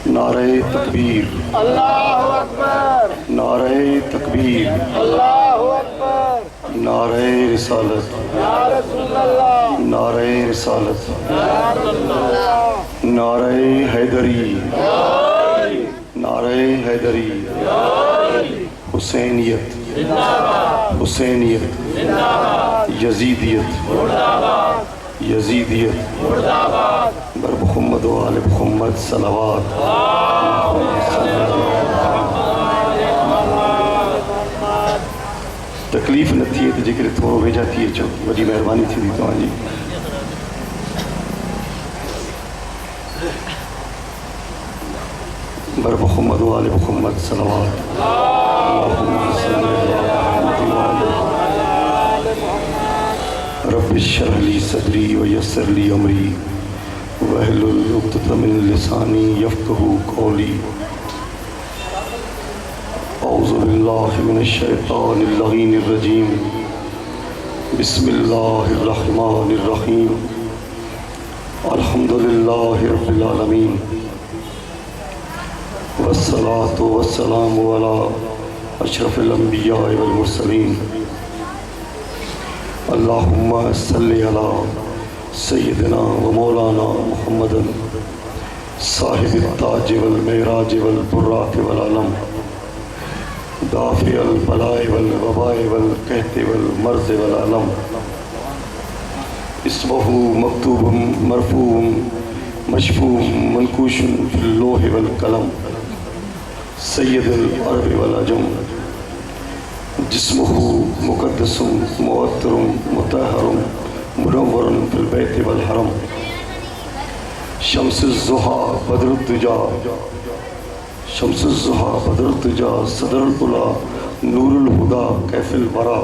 नारे तकबीर, अल्लाहु अकबर, नारे तकबीर, अल्लाहु अकबर, नारे रिसालत, या रसूल अल्लाह, नारे रिसालत, या रसूल अल्लाह, नारे हैदरी, नारे हैदरी, हुसैनियत, हुसैनियत, यजीदियत, यजीदियत, बर मुहम्मद व आले मुहम्मद सलावत। तकलीफ़ न थिए त जेकॾहिं थोरो वेझा थी अचो, वॾी महिरबानी थींदी तव्हांजी। बर मुहम्मद व आले मुहम्मद सलावत। रब्बि इश्रह ली सदरी व यस्सिर ली अमरी वहलुल उक़दतम मिन लिसानी यफ़क़हू क़ौली। औज़ु बिल्लाहि मिनश शैतानिर लईनिर रजीम। बिस्मिल्लाहिर रहमानिर रहीम। अल्हम्दुलिल्लाहि रब्बिल आलमीन वस्सलातु वस्सलामु अला अशरफिल अंबिया वल मुरसलीन। अल्लाहुम्मा सल्लि अला सय्यिदिना व मौलाना मुहम्मदन साहिबित ताज वल मेराज वल बुर्राक वल अलम दाफ़िअल बलाए वल वबाए वल कहते वल मर्ज़ वल अलम। इस्मुहु मक्तूबुम मरफ़ूम मशफ़ूम मनकूशुन फ़िल लोह वल कलम सय्यदुल अरब वल अजम। जिस्मुहु मुक़द्दसुम मुअत्तरुम मुतहहरुम मुनव्वरुन फ़िल बैत वल हरम। शम्सुज़्ज़ुहा बदरुद्दुजा शम्सुज़्ज़ुहा बदरुद्दुजा सदरुल उला नूरुल हुदा कैफ़िल वरा।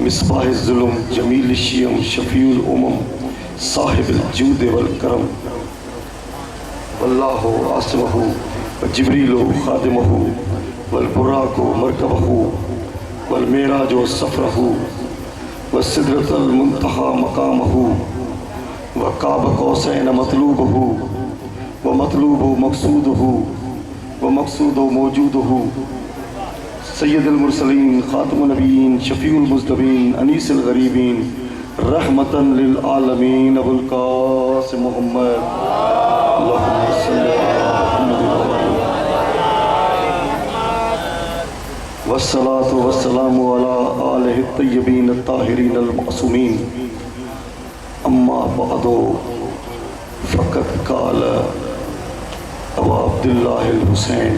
मिसबाह ज़ुल्म जमील शियम शफ़ीउल उमम साहिबुल जूद वल करम। वल्लाहु आसिमहु व जिब्रीलु खादिमहु वल बुराको मरकबहु वल मेराजो सफ़रहु व सिदरतुल मुंतहा मकामहु व काब कौसैन मतलूबहु व मतलूबु मक़सूदहु व मक़सूदु मौजूदहु। सय्यदुल मुरसलीन खातमुन नबीयीन शफ़ीउल मुज़्तबीन अनीसुल गरीबीन रहमतन लिल आलमीन अबुल क़ासिम मुहम्मद। अल्लाहुम्मा सल्लि अला मुहम्मद वस्सलातु वस्सलामु अला आलिहि तय्यबीन अत्ताहिरीन अल-मासूमीन। अम्मा बअदु फ़क़त क़ाल अबू अब्दुल्लाहिल हुसैन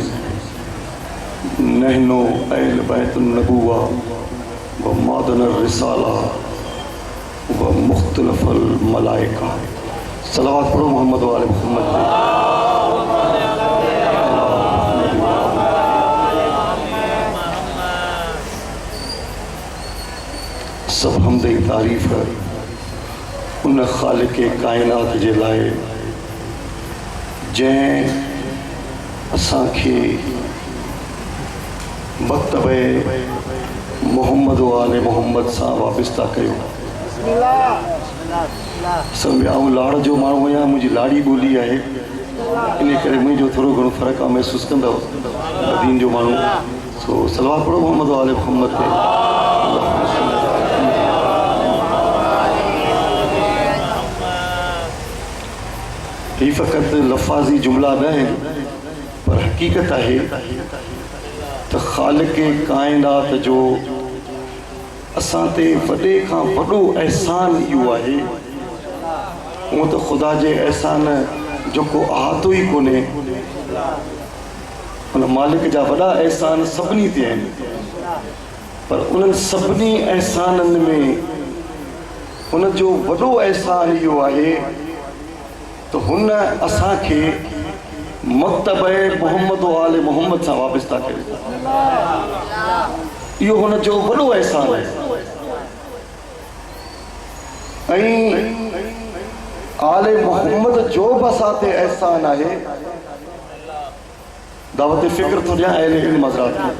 नहनु अहल बैतुन नबुव्वा व मादनुर रिसाला व मुख़्तलिफ़ुल मलाइका। सलावत पढ़ो मोहम्मद व आले मुहम्मद। सब हमदे तारीफ़ उन ख़ालिक़ कायनात जे लाए जैं असांखे मक्तबे मोहम्मद व आले मोहम्मद सां वाबिस्ता कयो। सम्झाऊं लाड़ जो माण्हू आहियां, मुंहिंजी लाड़ी ॿोली आहे, इन करे मुंहिंजो थोरो घणो फ़र्क़ु आहे, महसूसु कंदव दीन जो माण्हू। सो सलवात पढ़ो मोहम्मद व आले मोहम्मद ते। ही फ़क़त लफ़ाज़ी जुमला न है, पर हक़ीक़त है त ख़ालिक़ कायनात जो असां ते वॾे खां वॾो एहसान इहो आहे। हूअं त ख़ुदा जे एहसान जो को अहातो ई कोन्हे। उन मालिक जा वॾा एहसान सभिनी ते आहिनि, पर उन्हनि सभिनी एहसाननि में उन जो वॾो एहसान इहो आहे त हुन असांखे मक्तबे मोहम्मद व आले मोहम्मद सां वाबिस्ता कयो। इहो हुन जो वॾो एहसान आहे। ऐं आले मोहम्मद जो बि असां ते एहसान आहे। दावत फ़िक्र थो ॾियां अहले इल्म हज़रात खे।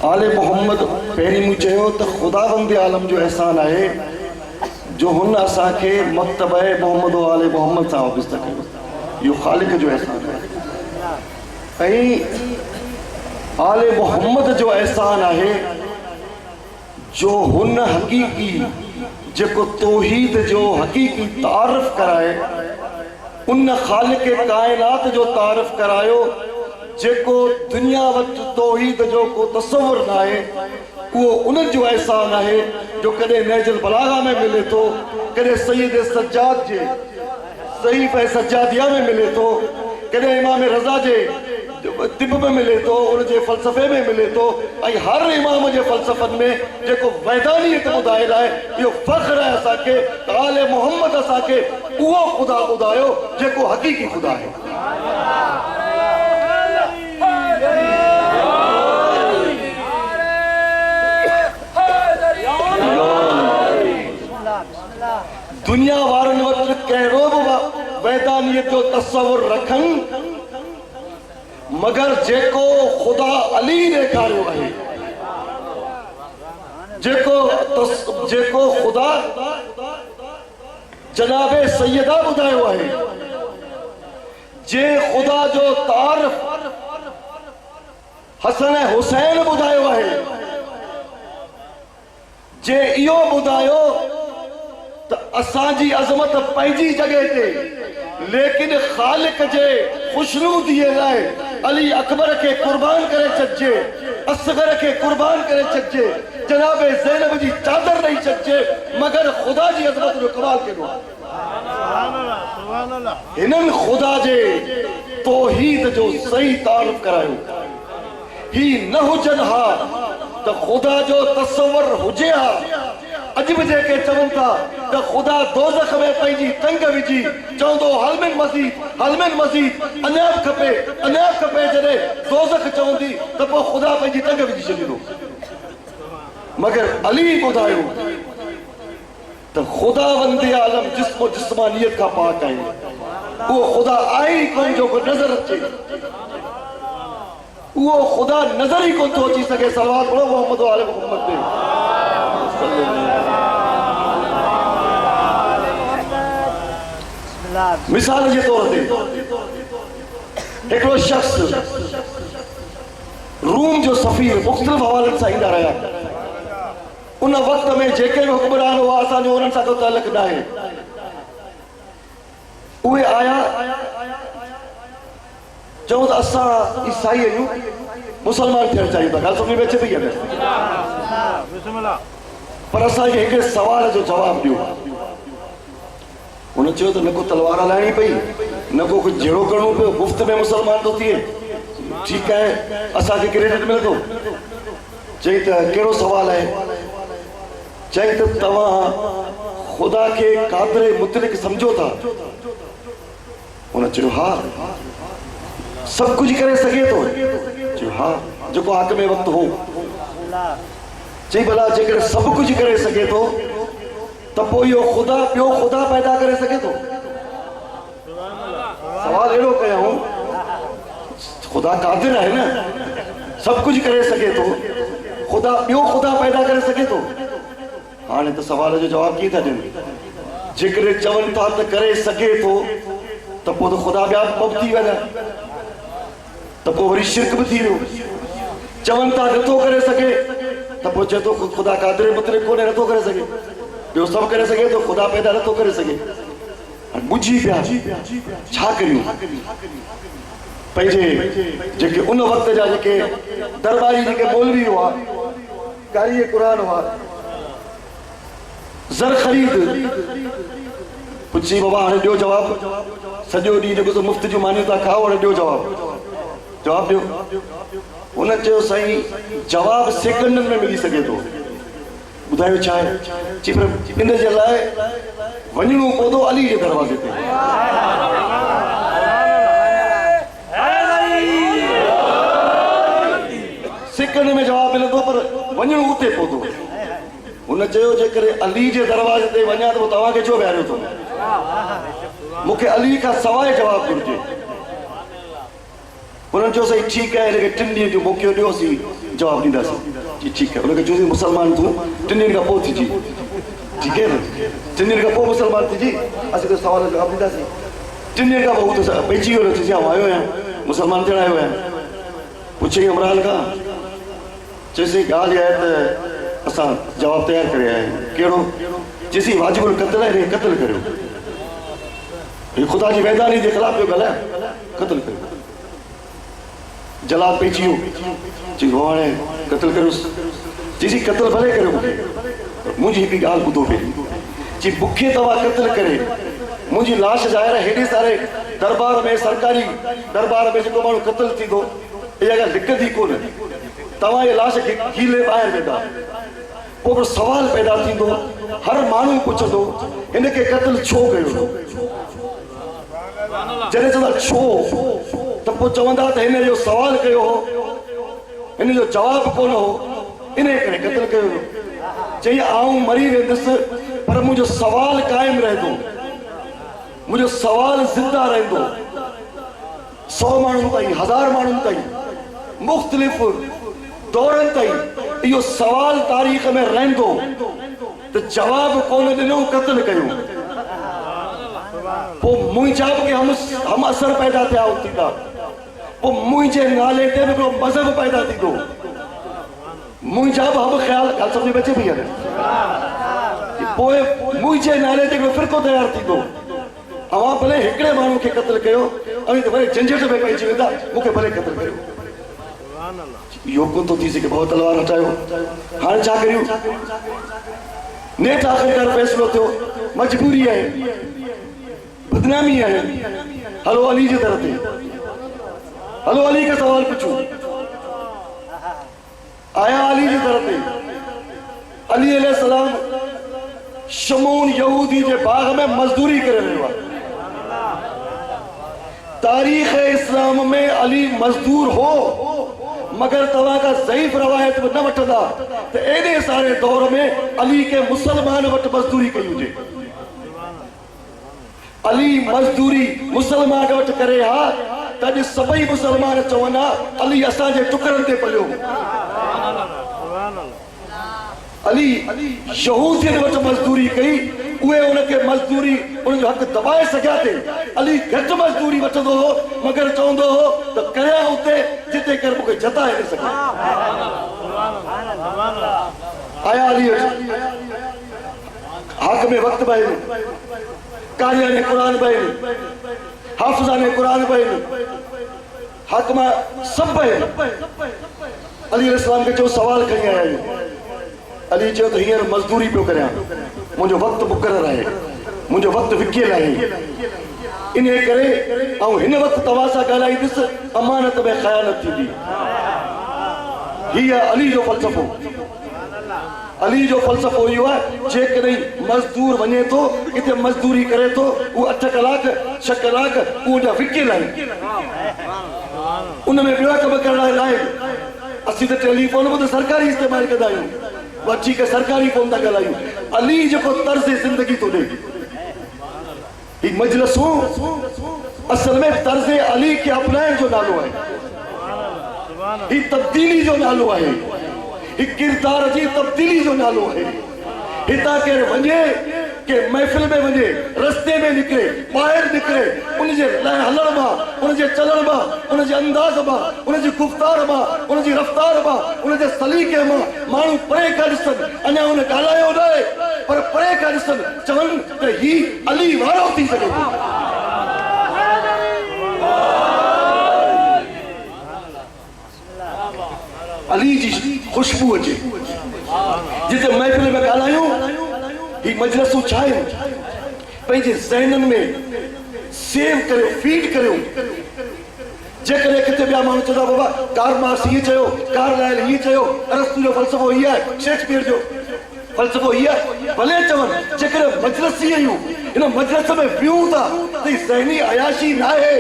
आले मोहम्मद पहिरीं मूं चयो त ख़ुदावंद आलम जो एहसान आहे जो हुन असांखे मक्तबे मोहम्मद व आले मोहम्मद सां वाबिस्ता कयो। इहो ख़ालिक जो एहसान आहे। ऐं आले मोहम्मद जो एहसान आहे जो हुन हक़ीक़ी जेको तौहीद जो हक़ीक़ी तारफ़ कराए, उन ख़ालिक काइनात जो तारफ़ करायो जेको दुनिया वटि तौहीद जो को तसव्वुर न आहे। उहो उन्हनि जो एहसान आहे जो कॾहिं नहजुल बलागा में मिले थो, कॾहिं सैयद सज्जाद जे सहीफ़ सज्जादिया में मिले थो, कॾहिं इमाम रज़ा जे तिब में मिले थो, उनजे फ़लसफ़े में मिले थो। ऐं हर इमाम जे फ़लसफ़नि में जेको वैदानियत ॿुधायल आहे, इहो फ़ख्र आहे असांखे त आले मोहम्मद असांखे उहो ख़ुदा ॿुधायो जेको हक़ीक़ी ख़ुदा आहे। दुनिया वारनि वटि कहिड़ो बि वैदानियत जो तसव्वुर रखनि, मगर जेको ख़ुदा अली ॾेखारियो आहे, जेको ख़ुदा जनाबे सैयदा ॿुधायो आहे, जे ख़ुदा जो तारफ़ हसन हुसैन ॿुधायो आहे, जे इहो ॿुधायो त असांजी अज़मत पंहिंजी जॻह ते, लेकिन ख़ालिक जे ख़ुशनूदीअ लाइ अली अकबर खे क़ुर्बान करे छॾिजे, असगर खे क़ुर्बान करे छॾिजे, जनाबे ज़ैनब जी चादर ॾेई छॾिजे, मगर ख़ुदा जी अज़मत जो कमाल केॾो आहे। हिननि ख़ुदा जे तौहीद जो सही तारुफ़ करायो। ही न हुजनि हा त ख़ुदा जो तसव्वुर हुजे हा। अॼु बि जेके चवनि था त ख़ुदा दोज़ख में पंहिंजी टंग विझी चवंदो हलमिन मज़ीद अञा बि खपे जॾहिं दोज़ख चवंदी त पोइ ख़ुदा पंहिंजी टंग विझी छॾींदो। मगर अली ॿुधायो त ख़ुदा वंदे आलम जिस्म जिस्मानियत खां पाक आहे। उहो ख़ुदा आहे ई कोन जो को नज़र अचे, उहो ख़ुदा नज़र ई कोन थो अची सघे। सलवात पढ़ो मोहम्मद आले मोहम्मद ते। मिसाल जे तौर ते हिकिड़ो शख्स रूम जो सफ़ीर मुख़्तलिफ़ हवालनि सां ईंदा रहिया। उन वक़्त में जेके बि हुक्मरान हुआ असांजो उन्हनि सां को तालुक़ न आहे। उहे आया चऊं त असां ईसाई आहियूं, मुसलमान थियणु चाहियूं था। ॻाल्हि सम्झ में अचे पई आहे? पर असांखे हिकिड़े सवाल जो जवाबु ॾियो। उन चयो त न को तलवार हलाइणी पई, न को कुझु जहिड़ो करिणो पियो, मुफ़्त में मुसलमान थो थिए। ठीकु आहे, असांखे क्रेडिट मिले थो। चई त कहिड़ो सवाल आहे? चई त तव्हां ख़ुदा खे क़ादिर मुतलिक सम्झो था? उन चयो हा। सभु कुझु करे सघे थो? चयो हा। जेको हक़ में वक़्तु हो। चई भला जेकॾहिं सभु कुझु करे सघे थो त पोइ इहो ॿियो ख़ुदा पैदा करे सघे थो? सवाल अहिड़ो कयूं, ख़ुदा क़ादिर आहे न, सभु कुझु करे सघे थो, ॿियो ख़ुदा पैदा करे सघे थो? हाणे त सवाल जो जवाबु कीअं था ॾियनि? जेकॾहिं चवनि था त करे सघे थो त पोइ त ख़ुदा ॿिया थी वञा, त पोइ वरी शिरक बि थी वियो। चवनि था नथो करे सघे त पोइ चए थो ख़ुदा क़ादिर मुतलिक कोन्हे, नथो करे सघे। ॿियो सभु करे सघे थो, ख़ुदा पैदा नथो करे सघे। बुझी पिया छा करियूं? पंहिंजे जेके उन वक़्त जा जेके दरबारी जेके मौलवी हुआ, कारी क़ुरान हुआ, ज़र ख़रीद पुछी बाबा हाणे ॾियो जवाबु। सॼो ॾींहुं जेको मुफ़्त जूं मानियूं था खाओ, हाणे ॾियो जवाबु ॾियो। उन चयो साईं जवाबु सेकंडनि में मिली सघे थो। ॿुधायो छा आहे? चई पर इन जे लाइ वञिणो पवंदो अली जे दरवाज़े ते। सेकंड में जवाबु मिलंदो, पर वञिणो उते पवंदो। हुन चयो जेकॾहिं अली जे दरवाज़े ते वञा त पोइ तव्हांखे छो विहारियो अथव? मूंखे अली खां सवाइ जवाबु घुरिजे। उन्हनि चयो साईं ठीकु आहे, हिनखे 3 ॾींहं जो मौक़ो ॾियो, असीं जवाबु ॾींदासीं। जी ठीकु आहे। उनखे चयोसीं मुसलमान तूं 3 ॾींहंनि खां पोइ थिजी, ठीकु आहे न? 3 ॾींहंनि खां पोइ मुसलमान थिजी, असीं तो सवाल जो जवाबु ॾींदासीं। 3 ॾींहं खां पोइ त पइजी वियो रखिजी आउं आयो आहियां मुस्लमान थियण आयो आहियां पुछई इमरान खां चइसि ॻाल्हि आहे त असां जवाबु तयारु करे आया आहियूं कहिड़ो चइसि वाजिबुल क़त्ल आहे क़त्ल करियो हीउ ख़ुदा जी वैदानी जे ख़िलाफ़ पियो ॻाल्हाए क़त्ल करियो जलाद पइजी वियो चई हाणे क़त्ल करियोसि चइसि क़त्ल भले करियो मूंखे मुंहिंजी हिकु ॻाल्हि ॿुधो पहिरीं चई बुखे तव्हां क़त्ल करे मुंहिंजी लाश ज़ाहिर हेॾे सारे दरबार में सरकारी दरबार में जेको माण्हू क़त्ल थींदो इहा ॻाल्हि लिकंदी कोन तव्हां इहा लाश खे हीले ॿाहिरि वेंदा पोइ सवाल पैदा थींदो हर माण्हू पुछंदो हिनखे क़त्ल छो कयो जॾहिं चवंदा छो त पोइ चवंदा त हिन जो सवाल कयो हो हिन जो जवाबु कोन हो इन करे क़त्ल कयो चई आऊं मरी वेंदुसि पर मुंहिंजो सवाल क़ाइमु रहंदो मुंहिंजो सवाल ज़िंदा रहंदो 100 माण्हुनि ताईं 1000 माण्हुनि ताईं मुख़्तलिफ़ दौरनि ताईं इहो सवाल तारीख़ में रहंदो त जवाबु कोन ॾिनो क़त्ल कयो पोइ मुंहिंजा बि हम असर पैदा थिया थींदा पोइ मुंहिंजे नाले ते बि हिकिड़ो मज़हब पैदा थींदो मुंहिंजा बि हम ख़्याल ॻाल्हि सम्झ में अचे पई आहे पोइ मुंहिंजे नाले ते हिकिड़ो फ़िरक़ो तयारु थींदो अवां भले हिकिड़े माण्हू खे क़त्ल कयो ऐं त भले झंझट में पइजी वेंदा मूंखे भले क़त्ल कयो इहो कोन थो थी सघे भाउ तलवार हटायो हाणे छा करियूं नेठ आख़िरकार फ़ैसिलो थियो मजबूरी आहे बदनामी आहे हलो अली जे दर ते हलो अली खे सवाल पुछूं आया अली जे दर ते अली अलैहिस्सलाम शमून यहूदी जे बाग में मजदूरी करे रहियो आहे तारीख़ इस्लाम में अली मजदूर हो मगर तव्हां का ज़ईफ़ रवायत न वठंदा त एॾे सारे दौर में अली के मुसलमान वटि मजदूरी कई हुजे अली मजदूरी मुसलमान वटि करे हा त अॼु सभई मुसलमान चवनि हा अली असांजे टुकड़नि ते पलियो अली यहूदियुनि वटि मजदूरी कई उहे उनखे मजदूरी उनजो हक़ दबाए सघिया थे अली घटि मजदूरी वठंदो हो मगर चवंदो हो त करियां उते जिते कर मूंखे जताए न सघे आया अली हक़ में वक़्त बहिन कारिया ने क़ुरान बहिन हाफ़िज़ा ने क़ुरान बहिन हक़ मां सभु बहिन अली अलैहिस्सलाम खे चयो सवाल खणी आया आहियूं अली चयो त हींअर मजदूरी पियो करियां मुंहिंजो वक़्तु मुक़ररु आहे मुंहिंजो वक़्तु विकियल आहे इन करे ऐं हिन वक़्तु तव्हां सां ॻाल्हाईंदुसि अमानत में ख़यानत थींदी हीअ अली जो फ़लसफ़ो अली जो फ़लसफ़ो इहो आहे जेकॾहिं मज़दूर वञे थो किथे मज़दूरी करे थो उहो 8 कलाक 6 कलाक उनजा विकियल आहिनि उन में ॿिया कम करण लाइ असीं त टेलीफोन बि त सरकारी इस्तेमालु कंदा आहियूं उहा ठीकु आहे सरकारी फ़ोन था ॻाल्हायूं अली जेको तर्ज़ ज़िंदगी थो ॾे ही मजलिसूं असल में तर्ज़ अली खे अपनाइण जो नालो आहे ही तब्दीली जो नालो आहे ही किरदार जी तब्दीली जो नालो आहे हितां केरु वञे के महफ़िल में वञे रस्ते में निकिरे ॿाहिरि निकिरे उनजे लाइ हलण मां उनजे चलण मां उनजे अंदाज़ मां उनजी गुफ़्तार मां उनजी रफ़्तार मां उनजे सलीक़े मां माण्हू परे खां ॾिसनि अञा उन ॻाल्हायो न आहे पर परे खां ॾिसनि चवनि त ही अली वारो थी सघे थो अली जी खुशबू अचे जिते महफ़िल में ॻाल्हायूं ही मजलिसूं छा आहिनि पंहिंजे ज़हननि में सेव करियो फीड करियो जेकॾहिं किथे ॿिया माण्हू चवंदा बाबा कार्ल मार्क्स हीअं चयो कार्लाइल हीअं चयो अरस्तू जो फ़लसफ़ो हीअ आहे शेक्सपियर जो फ़लसफ़ो हीअ आहे भले चवनि जेकॾहिं मजलिस ई आहियूं हिन मजलिस में वियूं था त ही ज़हनी अयाशी न आहे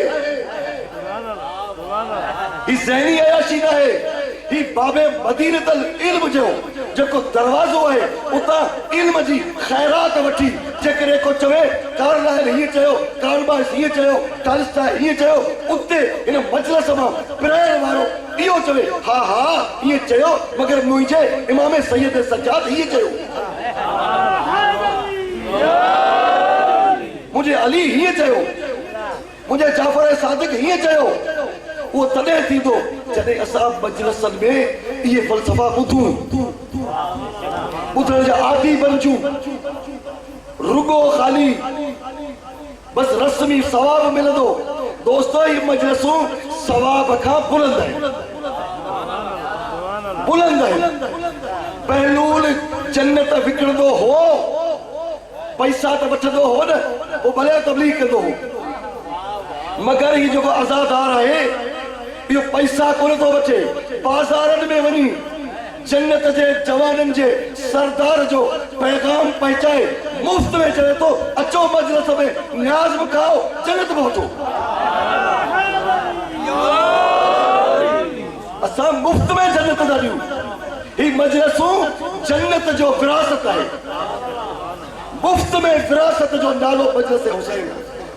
ही ज़हनी अयाशी न आहे ही बाबे मदीनतल इल्म जो जेको दरवाज़ो आहे उतां इल्म जी ख़ैरात वठी जेकॾहिं को चवे कार्लाइल हीअं चयो कार्ल मार्क्स हीअं चयो टॉलस्टॉय हीअं चयो उते हिन मजलिस मां पिराइण वारो इहो चवे हा हा हीअं चयो मगर मुंहिंजे इमाम सैयद सज्जाद हीअं चयो मुंहिंजे अली हीअं चयो मुझे जाफर सादिक हीअं चयो वो तॾहिं थींदो जॾहिं असां मजलिसनि में इहे फ़लसफ़ा ॿुधूं ॿुधण जा आदी बणिजूं रुगो ख़ाली बस रस्मी सवाब मिलंदो दोस्तो ये मजलिसूं सवाब खां बुलंद आहिनि बुलंद आहिनि बहलूल जन्नत विकिणंदो हो पैसा त वठंदो हो न वो भले तबलीग कंदो हो मगर ही जेको आज़ादार आहे इहो पैसा कोन थो वठे बाज़ारनि में वञी जन्नत जे जवाननि जे सरदार जो पैगाम पहुचाए मुफ्त में चवे तो अचो मजलिस में न्याज़ में खाओ जन्नत में वठो असां मुफ्त में जन्नत था ॾियूं ही मजलिसूं जन्नत जो विरासत आहे मुफ्त में विरासत जो नालो मजलिस हुसैन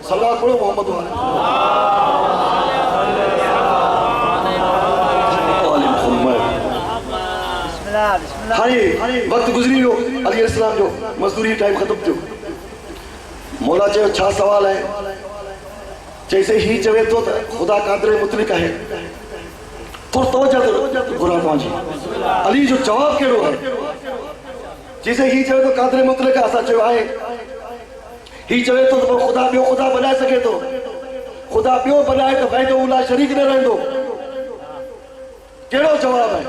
सल्लल्लाहु अलैहि मोहम्मद हाणे वक्त गुज़री वियो अली इस्लाम जो मज़दूरी टाइम ख़त्म थियो मौला चयो छा सवाल आहे जैसे ही चवे तो खुदा कादर मुतलिक आहे थोरो तवज्जो घुरां तव्हांजी अली जो जवाब कहिड़ो आहे जैसे ही चवे तो कादर मुतलिक असां चयो आहे ही चवे तो खुदा ॿियो खुदा बनाए सघे थो खुदा ॿियो बनाए त वहदो ला शरीक न रहंदो कहिड़ो जवाब आहे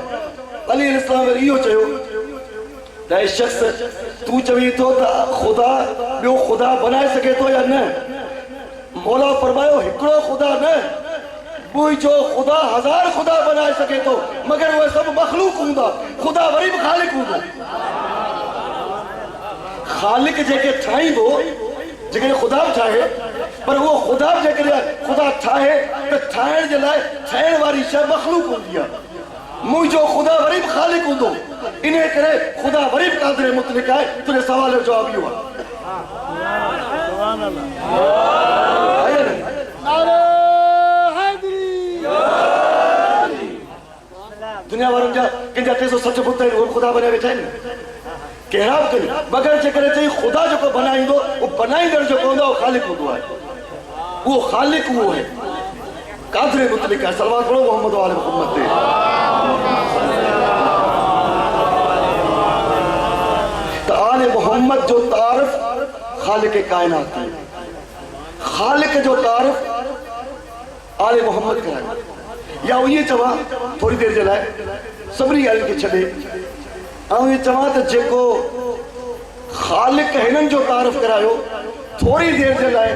अली इस्लाम इहो चयो त शख्स तू चवी थो त खुदा ॿियो खुदा बनाए सघे थो या न मौला फरमायो हिकिड़ो खुदा न मुंहिंजो खुदा हज़ार खुदा बनाए सघे थो मगर उहे सभु मखलूक हूंदा खुदा वरी बि ख़ालिक हूंदो ख़ालिक जेके ठाहींदो जेकॾहिं खुदा बि ठाहे पर उहो खुदा बि जेकॾहिं खुदा ठाहे त ठाहिण जे लाइ ठाहिण वारी शइ मखलूक हूंदी आहे मुंहिंजो खुदा वरी बि ख़ालिक हूंदो इन करे खुदा वरी बि कादर मुतलिक आहे तुंहिंजे सवाल जो जवाब इहो आहे दुनिया वारनि जा कंहिंजा 360 पुट आहिनि उहे खुदा बनाए वेठा आहिनि कहिड़ा बि कनि मगर जेकॾहिं चई ख़ुदा जेको बनाईंदो उहो बनाईंदड़ जेको हूंदो उहो ख़ालिक हूंदो आहे उहो ख़ालिक उहो आहे कादर मुतलिक आहे सलवात पढ़ो मोहम्मद वाले मोहम्मद ते त आले मोहम्मद जो तारफ़ ख़ालिक कायनात ख़ालिक जो तारफ़ आले मोहम्मद कराए या ये चवां थोड़ी देर जे लाइ सभिनी ॻाल्हियुनि खे छॾे ऐं ये चवां त जेको ख़ालिक हिननि जो तारफ़ करायो थोड़ी देर जे लाइ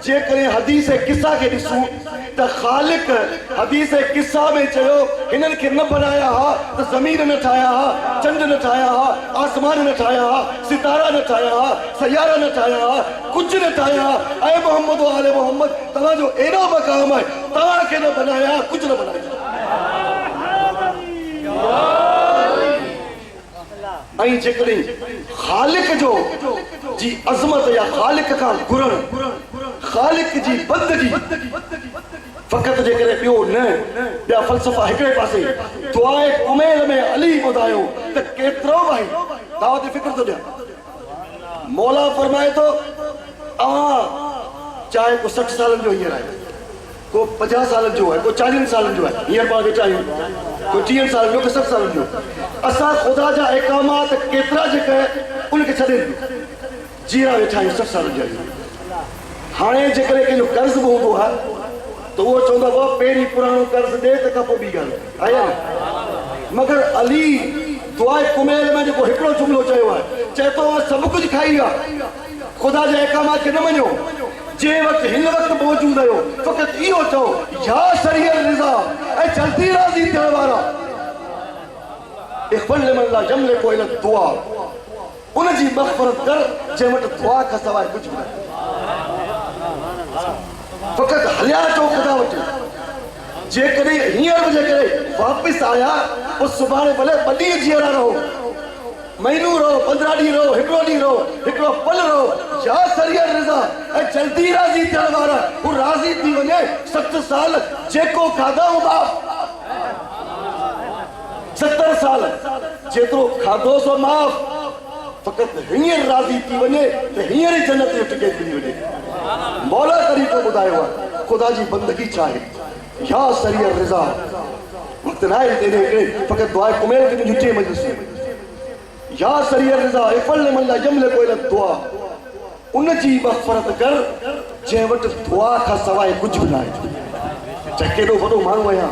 जेकॾहिं हदीस किस्सा खे ॾिसूं त ख़ालिक हदीस किस्सा में चयो हिननि खे न बनाया हा त ज़मीन न ठाहिया हा चंड न ठाहिया हा आसमान न ठाहिया हा सितारा न ठाहिया हा सयारा न ठाहिया हा कुझु न ठाहिया हा ऐं मोहम्मद आले मोहम्मद तव्हांजो एॾो मक़ाम आहे तव्हांखे न बनाया कुझु न बनाया ऐं जेकॾहिं ख़ालिक जो जी अज़मत या ख़ालिक खां घुरण ख़ालिक जी बंदगी फ़क़ति जेकॾहिं ॿियो न ॿिया फ़लसफ़ा हिकिड़े पासे दुआए कुमेल में अली ॿुधायो त केतिरो भाई दावत फ़िक्र थो ॾियां मौला फरमाए थो चाहे को 60 सालनि जो हींअर आहे को 50 सालनि जो आहे को 40 सालनि जो आहे हींअर पाण वेठा आहियूं को 30 सालनि जो को 60 सालनि जो असां ख़ुदा जा इकामात केतिरा जेके उनखे छॾे जीरा वेठा आहियूं 60 सालनि जा हाणे जेकॾहिं कंहिंजो कर्ज़ बि हूंदो आहे त उहो चवंदो आहे पहिरीं पुराणो कर्ज़ ॾे त खां पोइ ॿी ॻाल्हि आहे मगर अली दुआए कुमेल में जेको हिकिड़ो जुमिलो चयो आहे चए थो सभु कुझु खाई विया ख़ुदा जे इकामात खे न मञो जे वक़्तु हिन वक़्तु मौजूदु आहियो फ़क़ति इहो चओ या शरीअत रिज़ा ऐं जल्दी राज़ी थियण वारा इख़्फ़ल लिमन ला यमलिकु इला दुआ उनजी मग़फ़िरत कर जंहिं वटि दुआ खां सवाइ कुझु बि न फ़क़ति हलिया अचो ख़ुदा वटि जेकॾहिं हींअर बि जेकॾहिं वापसि आया पोइ सुभाणे भले 2 ॾींहं जीअरा रहो महीनो रहो 15 ॾींहं रहो हिकिड़ो ॾींहुं रहो हिकिड़ो पल रहो या शरीअत रिज़ा ऐं जल्दी राज़ी थियण वारा हू राज़ी थी वञे 60 साल जेको खाधा हूंदा 70 साल जेतिरो खाधो सो माफ़ फ़क़ति हींअर राज़ी थी वञे त हींअर ई जन्नत जो टिकट मिली वञे मौला तरीक़ो ॿुधायो आहे खुदा जी बंदगी चाहे या सरिया रिजा वक्त ना है तेरे के फकत दुआ कुमेल के जुटे मजलिस या सरिया रिजा इफल मल्ला जमले कोई दुआ उन जी मग़फ़रत कर जे वट दुआ का सवाए कुछ भी ना है चके दो वडो मानू है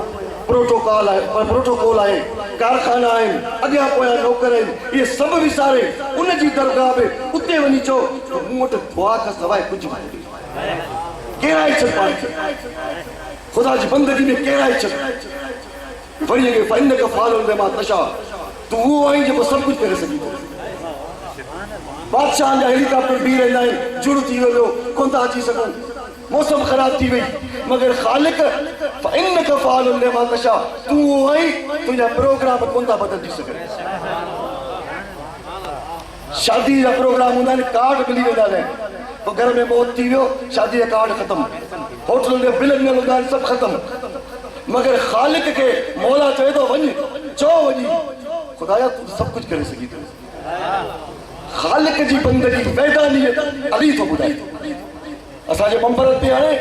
प्रोटोकॉल है कारखाना है अगिया पोया नौकर है ये सब विसारे उन जी दरगाह में उते वनी चो मुट दुआ का सवाए कुछ भी केरा ही चल खुदा जी बंदगी में केरा ही चल वरी के फइन का फाल दे मा तशा तू वो आई जो सब कुछ करे सकी बादशाह जा हेलीकॉप्टर भी रहना है जुड़ थी वो कोंता अची सकूं मौसम खराब थी वही मगर खालिक फइन का फाल दे मा तशा तू वो आई तुझा प्रोग्राम कोंता बदल दी सके शादी का प्रोग्राम हुंदा ने कार्ड मिली वेंदा है तो घर में मौत थी वो शादी का कार्ड खत्म होटल में बिल न हुंदा सब खत्म मगर खालिक के मौला चवे तो वनी चो वनी खुदाया तू सब कुछ करे सकी खालिक जी बंदगी वैदानियत अली तो बुधाई असाजे मंबर पे आए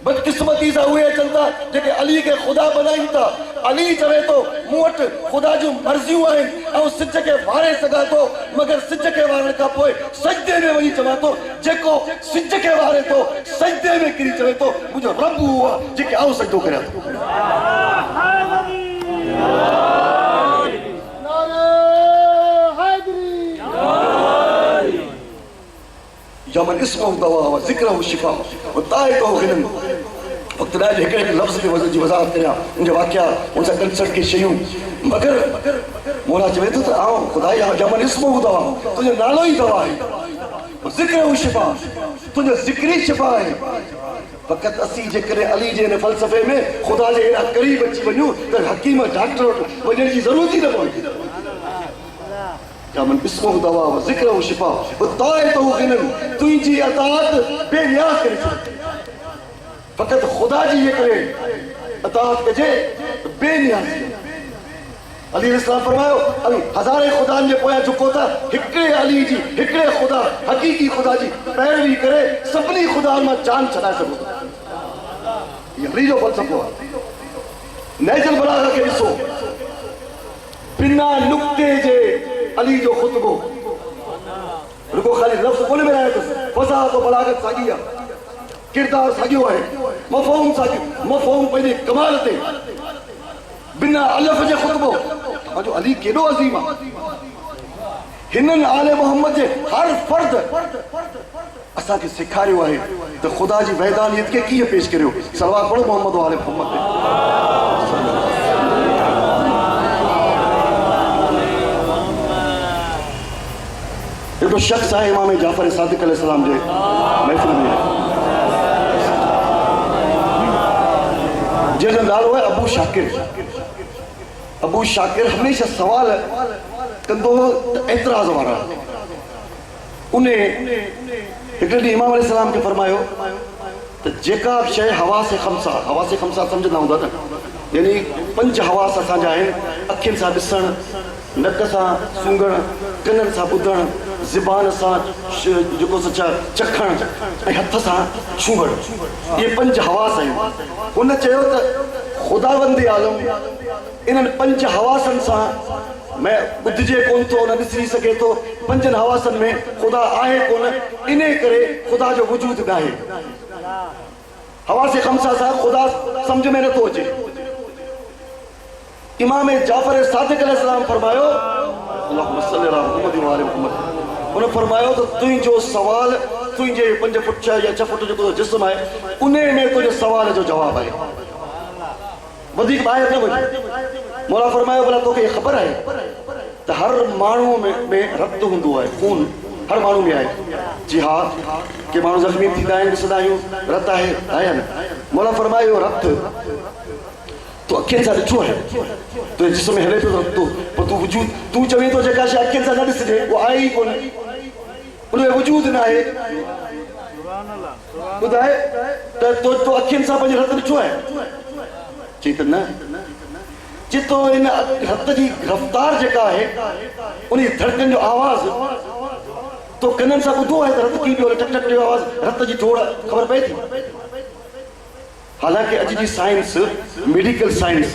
बदकिस्मती से हुए चलता जेके अली के खुदा बनाई था अली चवे तो मुट खुदा जो मर्जियों आहिनि और सिज के वारे सगा तो मगर सिज के वारे का पोए सजदे में वही चवा तो जेको सिज के वारे तो सजदे में किरी चवे तो मुझे रब हुआ जेके आओ सजदो करे यमन इसमो दवा व जिक्र शिफा व ताए तो गिनन वक्त ना जेके लफ्ज के वजह जी वजाहत करिया उनके वाकया उनसे कंसर्ट के शयूं मगर मोला चवे तो आओ खुदा या यमन इसमो दवा तुझे नालो ही दवा है जिक्र शिफा तुझे जिक्री शिफा है फकत असी जे करे अली जे ने फलसफे में खुदा जे एड़ा करीब अची वणू तो हकीम डॉक्टर वजन की जरूरत ही न पवे यमन इसमो दवा व जिक्र शिफा व ताए तो गिनन तुझी अतात बेनियाज करे फकत खुदा जी ये करे अतात कजे बेनियाज अली इस्लाम फरमायो अली हजारे खुदा ने पोया झुको था हिकड़े अली जी हिकड़े खुदा हकीकी खुदा जी पैरवी करे सबनी खुदा में जान चला सको ये अली जो फलसफो नैजल बलागा के ॾिसो बिना नुक्ते जे अली जो खुतबो रुको खाली लफ्ज कोने में आया तो फसा तो बलागत सागी किरदार सागियो है मफहूम पहले कमाल ते बिना अलफ जे खुतबो जो अली केडो अजीम आ हिनन आले मोहम्मद जे हर फर्द असा के सिखारियो है तो खुदा जी वैदानियत के किए पेश करियो सलवात पढ़ो मोहम्मद वाले मोहम्मद ये तो शख्स है इमाम जाफर सादिक अलैहिस्सलाम जे महफिल में जैसे नालो है अबू शाकिर हमेशा सवाल कंदो एतराज वारा उन्हें एक ॾींहुं इमाम अलैहिस्सलाम के फरमायो तो जेका शय हवा से खमसा समझंदा हूंदा न यानी पंज हवास असांजा आहिनि अखियुनि सां ॾिसण नक सां सूंघण कननि सां ॿुधण ज़बान सां जेको चखण ऐं हथ सां छूंघण ये पंज हवास आहिनि हुन चयो त खुदावंद आलम इन्हनि पंज हवासनि सां मैं ॿुधिजे कोन थो न ॾिसी सघे थो पंजनि हवासनि में खुदा आहे कोन इन करे खुदा जो वजूद न आहे हवास खमसा सां खुदा सम्झ में नथो अचे इमाम जाफर सादिक अलैहिस्सलाम फरमायो अल्लाहुम्मा सल्ली अला मुहम्मद व आले मुहम्मद उन फरमायो तो तुझो सवाल तुझे 5 फुट 6 या 6 फुट जो जिस्म है उन्हें में तुझे सवाल जो जवाब है वधिक बाहर न वञ मौला फरमायो भला तोखे ख़बर है तो हर माण्हू में रक्त हूंदो है खून हर माण्हू में आहे जी हाँ के माण्हू ज़ख्मी थींदा आहिनि ॾिसंदा आहियूं रत आहे या न मौला फरमायो रत तो अखियुनि सां ॾिठो आहे तुंहिंजे जिस्म में हले पियो रत पोइ तूं वजूद तूं चवीं थो जेका शइ अखियुनि सां न ॾिसजे उहा आहे ई कोन उनमें वजूद न आहे ॿुधाए त तो अखियुनि सां पंहिंजे रत ॾिठो आहे चई त न चितो इन रत जी रफ्तार जेका आहे उन धड़कन जो आवाज़ तो कननि सां ॿुधो आहे त रत कीअं पियो टक टक जो आवाज़ रत जी थोड़ा ख़बर पए थी हालांकि अॼु जी साइंस मेडिकल साइंस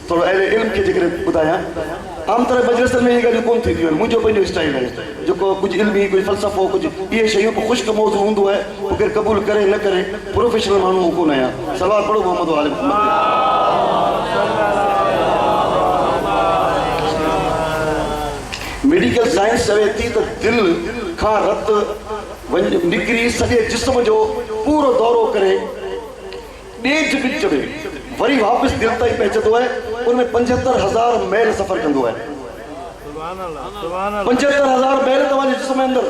थोरो अहिड़े इल्म खे जेकर ॿुधायां आम तरह मजलिसनि में इहे ॻाल्हियूं कोन थींदियूं आहिनि मुंहिंजो पंहिंजो स्टाइल आहे जेको कुझु इल्मी कुझु फ़लसफ़ो कुझु इहे शयूं पोइ ख़ुश्क मौज़ू हूंदो आहे पोइ केरु क़बूल करे न करे प्रोफेशनल माण्हू कोन आहियां सवाल पढ़ो मोहम्मद वाले मोहम्मद मेडिकल साइंस चवे थी त दिलि खां रत निकिरी सॼे जिस्म जो पूरो दौरो करे ॾेढ विच में वरी वापसि दिलि ताईं पहुचंदो आहे उनमें 75,000 मैल सफ़र कंदो आहे 75,000 मैल तव्हांजे जिस्म में अंदरि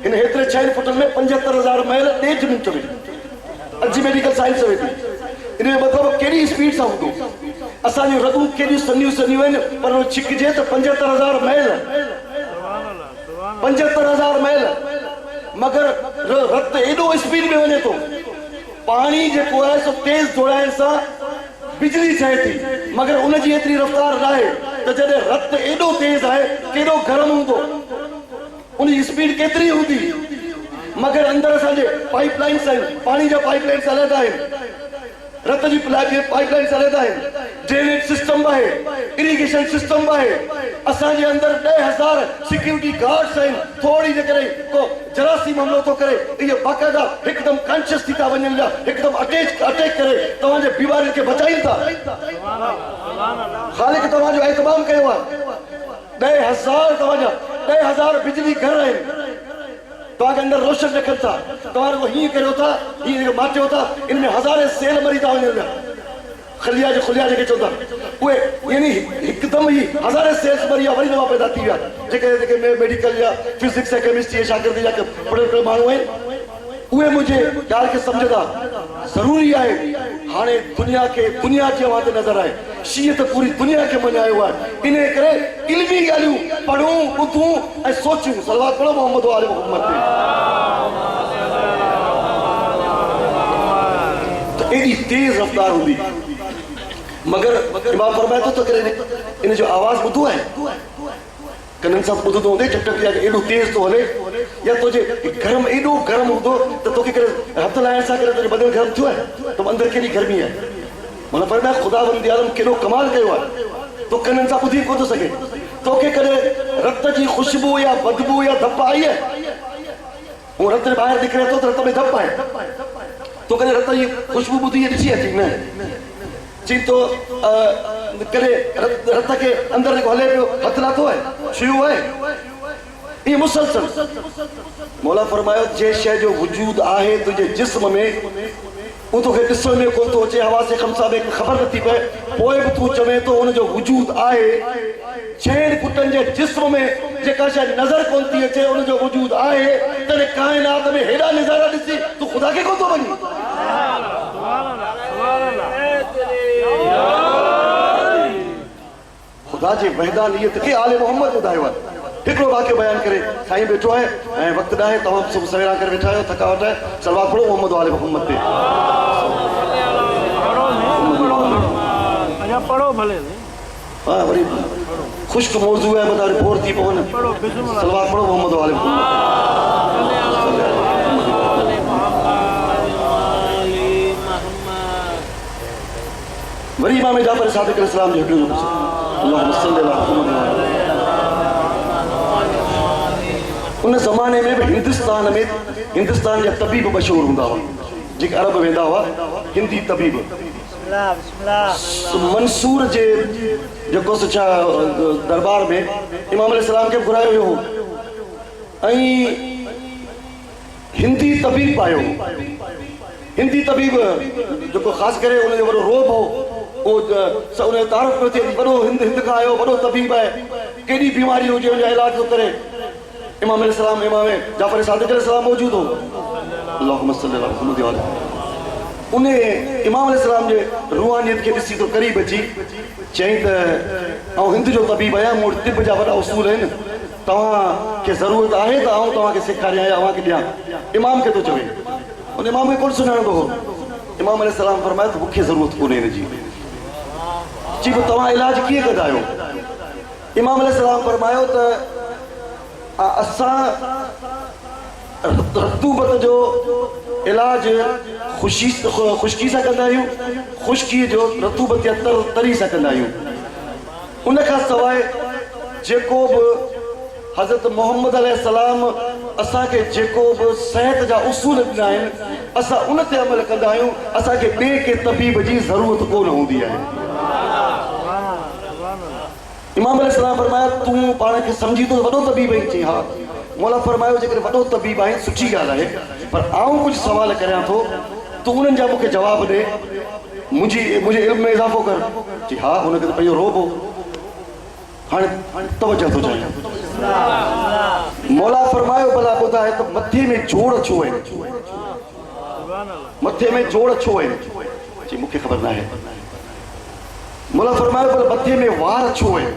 हिन हेतिरे 6 फुटनि में 75,000 मैल ॾेढ मिंट में अॼु मेडिकल साइंस चवे थी इन जो मतिलबु केॾी स्पीड सां हूंदो असांजूं रगूं केॾियूं सन्हियूं आहिनि पर उहो छिकिजे त 75,000 मैल 75,000 मैल मगर रत एॾो स्पीड में वञे थो पाणी जेको आहे सो तेज़ दौड़ाइण सां बिजली ठहे थी मगर उनजी एतिरी रफ़्तार न आहे त जॾहिं रत एॾो तेज़ आहे केॾो गरम हूंदो उनजी स्पीड केतिरी हूंदी मगर अंदरि असांजे पाइप लाइन्स आहिनि पाणी जा पाइप लाइन्स अलॻि आहिनि रत जी पाइप लाइन्स अलॻि आहिनि ड्रेनेज सिस्टम आहे इरिगेशन सिस्टम आहे असांजे अंदरि 10,000 सिक्योरिटी गार्ड्स आहिनि थोरी जे करे को जरासीम हमलो थो करे इहे बाक़ाइदा हिकदमि कॉन्शियस थी था वञनि पिया हिकदमि अटैक करे तव्हांजे बीमारियुनि खे बचाइनि था ख़ालिक तव्हांजो एहतमाम कयो आहे 10,000 तव्हांजा 10,000 बिजली घर आहिनि तव्हांखे अंदरि रोशन रखनि था तव्हां हीअं करियो था हीअं माटियो था इन में हज़ारे सेल मरी था वञनि पिया खलिया जेके चवंदा उहे यानी हिकदमि ई हज़ारे सेल्स मरी विया वरी नवां पैदा थी विया जेके मेडिकल या फिज़िक्स या केमिस्ट्री या शागिर्द या पढ़ियल माण्हू आहिनि उहे मुंहिंजे ॻाल्हि खे सम्झंदा ज़रूरी आहे हाणे दुनिया जी आवाज़ नज़र आहे शीअ त पूरी दुनिया खे मञायो आहे इन करे इल्मी ॻाल्हियूं पढ़ूं ॿुधूं ऐं सोचूं सलवात पढ़ो मोहम्मद वाले मोहम्मद ते एॾी तेज़ रफ़्तार हूंदी मगर इमाम फरमाए थो त इन जो आवाज़ ॿुधो आहे कननि सां ॿुधंदो हूंदे झटक या एॾो तेज़ थो हले या तुंहिंजे एॾो गरम हूंदो त तोखे करे हथ लाइण सां करे तुंहिंजो बदन गरम थियो आहे त अंदरि केॾी गर्मी आहे माना फरमाए ख़ुदा बंदी आलम केॾो कमाल कयो आहे तो कननि सां ॿुधी कोन थो सघे तोखे कॾहिं रत जी ख़ुशबू या बदबू या धप आई आहे उहो रत ॿाहिरि निकिरे थो त रत में धप आहे तो कॾहिं रत जी ख़ुशबू ॿुधी ॾिसी अची न चई तो करे रत खे अंदरि जेको हले पियो हथ लाथो आहे छुयो आहे इहे मुसलसल मौला फरमायो जे शइ जो वजूद आहे तुंहिंजे जिस्म में उहो तोखे ॾिसण में कोन थो अचे हवा से खमसा में ख़बर नथी पए पोइ बि तूं चवे थो उनजो वजूद आहे 6 फुटनि जे जिस्म में जेका शइ नज़र कोन थी अचे उनजो वजूद आहे तॾहिं काइनात में हेॾा नज़ारा ॾिसी तूं ख़ुदा खे कोन थो वञी ख़ुदा जे वहदानियत खे आले मोहम्मद ॿुधायो आहे हिकिड़ो वाक़ियो बयानु करे साईं वेठो आहे ऐं वक़्तु नाहे तमामु सुबुह सवेरा करे वेठा आहियो थकावट आहे सलवात पढ़ो मोहम्मद वाले मोहम्मद ते पढ़ो भले हाँ वरी ख़ुश्क मौज़ू आहे बता बोर थी पवनि सलवात पढ़ो मोहम्मद वाले वरी इमाम जाफ़र सादिक़ अलैहिस्सलाम जो हिकिड़ो अल्लाहुम्मा सल्लि अला मुहम्मद उन ज़माने में भी हिंदुस्तान जा तबीब मशहूर हूंदा हुआ जेके अरब वेंदा हुआ हिंदी तबीब मंसूर जे जेको छा दरबार में इमाम अलैहिस्सलाम खे घुरायो वियो हो ऐं हिंदी तबीब आयो हिंदी तबीब जेको ख़ासि करे उनजो वॾो रोब हो उहो उनजो तारीफ़ पियो थिए वॾो हिंद खां आयो वॾो तबीब आहे केॾी बीमारी हुजे हुनजो इलाज थो करे इमाम जाफ़र सादिक़ अलैहिस्सलाम मौजूद हो अल्लाहुम्मा सल्लि अला मुहम्मद उन इमाम अलैहिस्सलाम जे रूहानियत खे ॾिसी तो क़रीब अची चई त आउं हिंद जो तबीब आहियां मूं वटि तिब जा वॾा उसूल आहिनि तव्हांखे ज़रूरत आहे त आउं तव्हांखे सेखारियां या अव्हांखे ॾियां इमाम खे थो चवे उन इमाम खे कोन सुञाणंदो हो इमाम अलैहिस्सलाम फरमायो त मूंखे ज़रूरत कोन्हे हिनजी जी पोइ तव्हां इलाज कीअं कंदा आहियो इमाम अलैहिस्सलाम फरमायो त असां रतूबत जो इलाज ख़ुश्की सां कंदा आहियूं, ख़ुश्की जो रतूबत या तरी सां कंदा आहियूं। उन खां सवाइ जेको बि हज़रत मोहम्मद अलैहिस्सलाम असांखे जेको बि सिहत जा उसूल ॾिना आहिनि, असां उन ते अमल कंदा आहियूं। असांखे ॿिए के तबीब जी ज़रूरत कोन हूंदी आहे। इमाम अलैहिस्सलाम फरमाया तूं पाण खे सम्झी थो वॾो तबीब आहीं? चई हा। मौला फरमायो जेकॾहिं वॾो तबीब आहीं सुठी ॻाल्हि आहे, पर आऊं कुझु सवाल करियां थो, तूं उन्हनि जा मूंखे जवाब ॾे, मुंहिंजे इल्म में इज़ाफ़ो कर। चई हा, हुनखे त पंहिंजो रोब हो। हाणे तवजो थो चाहियां। मौला फरमायो भला ॿुधाए त मथे में जोड़ छो आहिनि? मथे में जोड़ छो आहिनि? चई मूंखे ख़बर न आहे। मौला फरमायो भला मथे में वार छो आहिनि?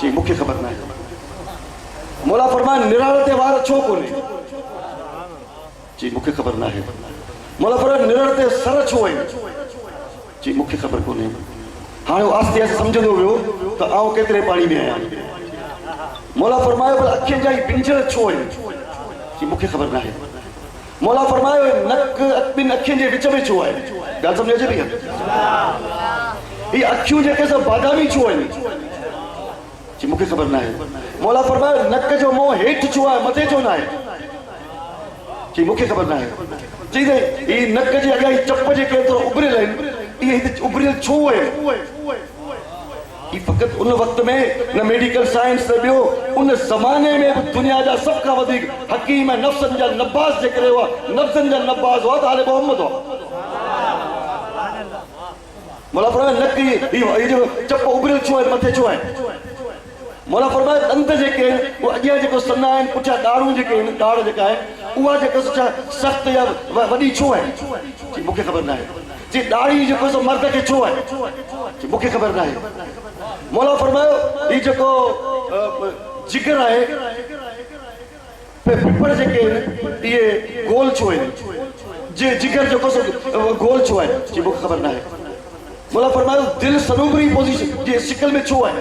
चई मूंखे ख़बर न आहे। मौला फरमायो निराण ते वार छो कोन्हे? चई मूंखे ख़बर न आहे। मौला फरमायो निराण ते सर छो आहिनि? चई मूंखे ख़बर कोन्हे। हाणे आस्ते आस्ते सम्झंदो वियो त आउं केतिरे पाणी में आहियां। मौला फरमायो भला अखियुनि जा पिंजर छो आहिनि? चई मूंखे ख़बर न आहे। मौला फरमायो नक ॿिनि अखियुनि जे विच में छो आहे? ॻाल्हि सम्झ अचे पई? ही अखियूं जेके सभु बादामी छो आहिनि? चई मूंखे ख़बर न आहे। मौला फरमायो नक जो मुंहुं हेठि छो आहे, मथे छो न आहे? चई मूंखे ख़बर न आहे। चई त ही नक जे अॻियां चप जेके एतिरो उभरियल आहिनि, इहे हिते उभरियल छो आहिनि? ही फ़क़ति उन वक़्त में न मेडिकल साइंस न ॿियो, उन ज़माने में बि दुनिया जा सभ खां वधीक हकीम ऐं नफ़्सनि जा नब्बाज़ जेकॾहिं हुआ, नफ़्सनि जा नब्बाज़ हुआ त आले मोहम्मद हुआ। मौला फरमायो नक ही जो चप उभरियल छो आहे, मथे छो आहे? मौला फरमायो दंद जेके आहिनि उहे अॻियां जेको सन्ना आहिनि, पुठियां ॾाढ़ूं जेके आहिनि, ॾाढ़ जेका आहे उहा जेका सख़्तु या वॾी छो आहे? चई मूंखे ख़बर न आहे। चई ॾाढ़ी जेको सो मर्द खे छो आहे? चई मूंखे ख़बर न आहे। मौला फरमायो ही जेको जिगर आहे, पिपड़ जेके आहिनि इहे गोल छो आहिनि? जिगर जेको सो गोल छो आहे? चई मूंखे ख़बर न आहे। मौला फरमायो दिलि सनूबरी पोज़ीशन जे शिकल में छो आहे?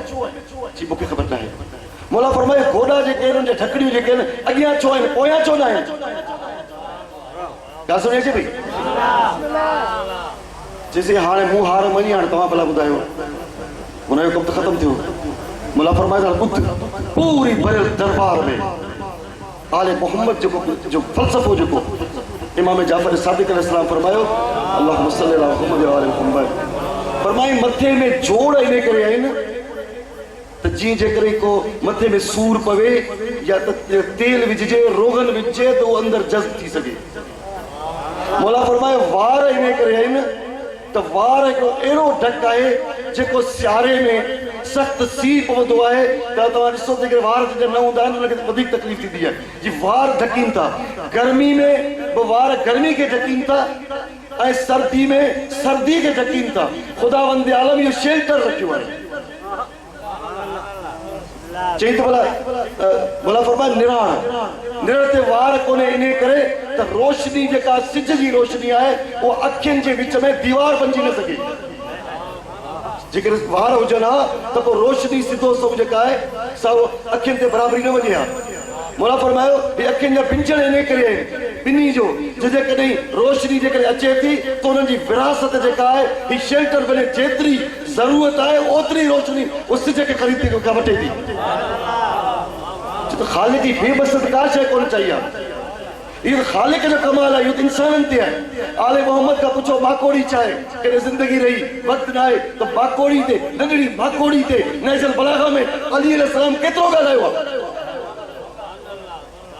चई मूंखे ख़बर न आहे। मौला फरमायो गोॾा जेके आहिनि, उनजे ढकड़ियूं जेके आहिनि अॻियां छो आहिनि, पोयां छो न आहिनि? ॻाल्हि सम्झ अचे पई? चइसि हाणे मूं हार मञी, हाणे तव्हां भला ॿुधायो। हुनजो कमु त ख़तमु थियो। मौला फरमायो ॿुध, पूरी भरियल दरबार में आले मोहम्मद जो फ़लसफ़ो जेको इमाम जाफ़र सादिक़ अलैहिस्सलाम फरमायो, अल्लाहुम्मा सल्ली अला मुहम्मद व आले मुहम्मद, फरमाई मथे में जोड़ इन करे आहिनि त जीअं जेकॾहिं को मथे में सूर पवे या त तेल विझिजे, रोगन विझिजे त उहो अंदरि जज़्ब थी सघे। मौला फरमायो वार इन करे आहिनि त वार हिकिड़ो अहिड़ो ढक आहे जेको सियारे में सख़्तु सीउ पवंदो आहे त तव्हां ॾिसो जेके वार न हूंदा आहिनि उनखे वधीक तकलीफ़ थींदी आहे। जी वार ढकीनि था, गर्मी में बि वार गर्मी खे ढकीनि था ऐं सर्दी में सर्दी खे ढकीनि था। ख़ुदावंद आलम इहो शेल्टर रखियो आहे। चई त भला फरमाए निराण ते वार कोन्हे इन करे त रोशनी जेका सिज जी रोशनी आहे उहा अखियुनि जे विच में दीवार बणिजी न सघे। जेकर वार हुजनि हा त पोइ रोशनी सिधो सभु जेका आहे सा अखियुनि ते बराबरी न वञे हा। मौला फरमायो हे अखियुनि जा पिंजर इन करे आहिनि ॿिन्ही जो, जेकॾहिं रोशनी जेकॾहिं अचे थी त उन्हनि जी विरासत जेका आहे ही शेल्टर बने, जेतिरी ज़रूरत आहे ओतिरी रोशनी उस सिज खे ख़रीद खां वठे थी। तो ख़ालिक जी बेबसत का शइ कोन चई आहे। इहो ख़ालिक जो कमाल आहे, इहो इंसाननि ते आहे। आले मोहम्मद खां पुछो माकोड़ी छा आहे? कॾहिं ज़िंदगी रही वक़्तु न आहे त माकोड़ी ते, नंढड़ी माकोड़ी ते नहजुल बलागा में अली अलैहिस्सलाम केतिरो ॻाल्हायो आहे।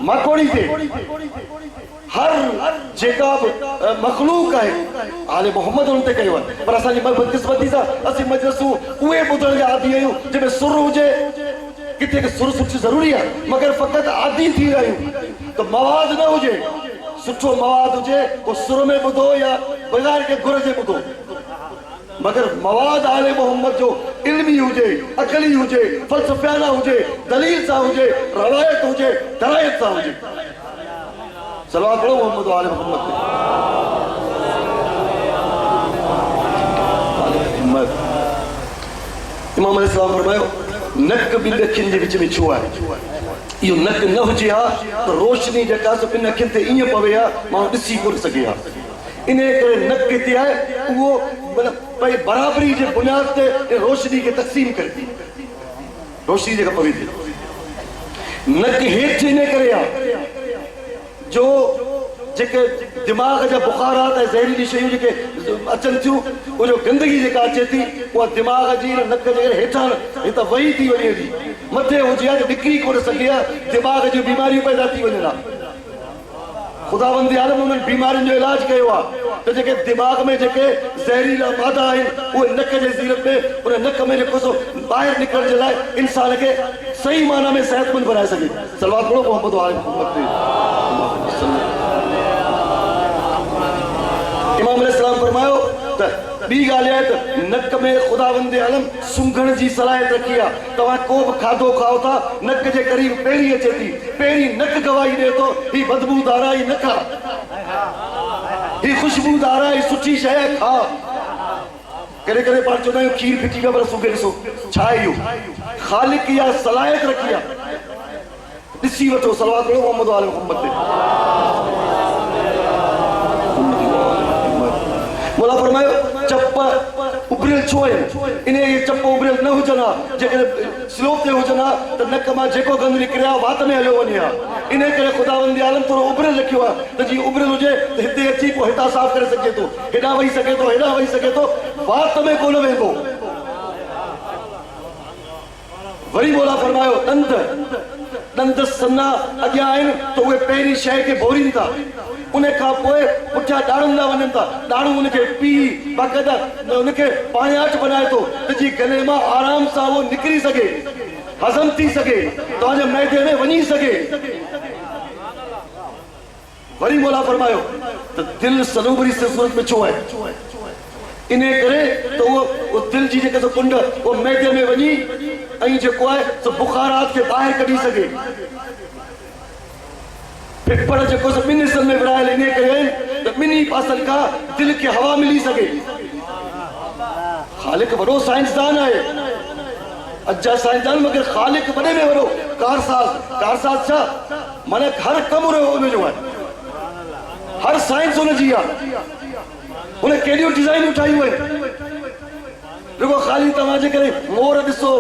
माकोड़ी ते हर जेका बि मख़लूक आहे आले मोहम्मद उन ते कयो आहे। पर असांजी बदकिस्मती सां असीं मजलिसूं उहे ॿुधण जा आदी आहियूं जंहिंमें सुर हुजे, किथे सुर सुठी ज़रूरी आहे, मगर फ़क़ति आदी थी विया आहियूं त मवाद न हुजे, सुठो मवाद हुजे पोइ सुर में ॿुधो या बग़ैर के घुर जे ॿुधो, मगर मवाद आले मोहम्मद जो इल्मी हुजे, अकली हुजे, फ़लसफ़ियाना हुजे, दलील सां हुजे, रवायत हुजे, दरायत सां हुजे। सलावत पढ़ो मोहम्मद आले मोहम्मद ते। इमाम अलैहिस्सलाम फरमायो नक ॿिनि अखियुनि जे विच में छो आहे? इहो नक न हुजे हा त रोशनी जेका ॿिनि अखियुनि ते ईअं पवे हा माण्हू ॾिसी कोन सघे हा। इन करे नक किथे आहे उहो भई बराबरी जे बुनियाद ते रोशनी खे तक़सीम करे थी रोशनी जेका पवे थी नक हेठि इन करे आहे जो जेके दिमाग़ जा बुखारात ऐं ज़हरीली शयूं जेके अचनि थियूं उहो जो गंदगी जेका अचे थी उहा दिमाग़ जी नक जे हेठां हिते वही थी वञे थी मथे हुजे आहे निकिरी कोन सघे आहे दिमाग़ जूं बीमारियूं पैदा थी वञनि हा ख़ुदावंद आलम उन्हनि बीमारियुनि जो इलाज कयो आहे त जेके दिमाग़ में जेके ज़हरीला मादा आहिनि उहे नक जे ज़ीरत में उन नक में जेको सो ॿाहिरि निकिरण जे लाइ इंसान खे सही माना में सेहतमंद बनाए सघे सलवात पढ़ो मोहम्मद वाले मोहम्मद ते इमाम अलैहिस्सलाम फरमायो त ॿी ॻाल्हि आहे त नक में ख़ुदावंद आलम सूंघण जी सलाहियत रखी आहे तव्हां को बि खाधो खाओ था नक जे क़रीब पहिरीं अचे थी पहिरीं नक गवाही ॾिए थो ही बदबूदार आहे ही न खा ही ख़ुशबूदार आहे ही सुठी शइ आहे खा कॾहिं कॾहिं पाण चवंदा आहियूं खीर फिटी ख़बर सूंघे ॾिसो छा आहे इहो ख़ालिक इहा सलाहियत रखी आहे ॾिसी वठो सलवात पढ़ो मोहम्मद वाले मोहम्मद ते मोला फरमायो चप उभरियल छो आहे इन ये चप उभरियल न हुजनि हा जेकॾहिं स्लोप ते हुजनि हा त नक मां जेको गंद निकिरे हा वात में हलियो वञे हा इन करे ख़ुदावंद आलम थोरो उभरियल रखियो आहे त जीअं उभरियल हुजे त हिते अची पोइ हितां साफ़ करे सघे थो हेॾां वेही सघे थो हेॾां वेही सघे थो वात में कोन वेंदो वरी मोला फरमायो ॾंद सन्ना अॻियां आहिनि त उहे पहिरीं शइ खे भोरीनि था उन खां पोइ पुठियां ॾाढ़ंदा वञनि था ॾाढ़ूं उनखे पी बाक़ाइदा उनखे पाण्याट बनाए थो त जीअं गले मां आराम सां उहो निकिरी सघे हज़म थी सघे तव्हांजे मैदे में वञी सघे वरी मोला फरमायो त दिलि सनूबरी सूरत में छो आहे इन करे त उहो दिलि जी जेका कुंड उहो मैदे में वञी ऐं जेको आहे सो बुखारात खे ॿाहिरि कढी सघे पिपड़ जेको सो ॿिनि हिसनि में विरायल इन करे आहिनि त ॿिन्ही पासनि खां दिलि खे हवा मिली सघे ख़ालिक वॾो साइंसदान आहे अॼु जा साइंसदान मगर ख़ालिक वॾे में वॾो कारसाज़ छा माना हर कमु हुनजो आहे हर साइंस हुनजी आहे हुन केॾियूं डिज़ाइनूं ठाहियूं आहिनि रुगो ख़ाली तव्हां जे करे मोर ॾिसो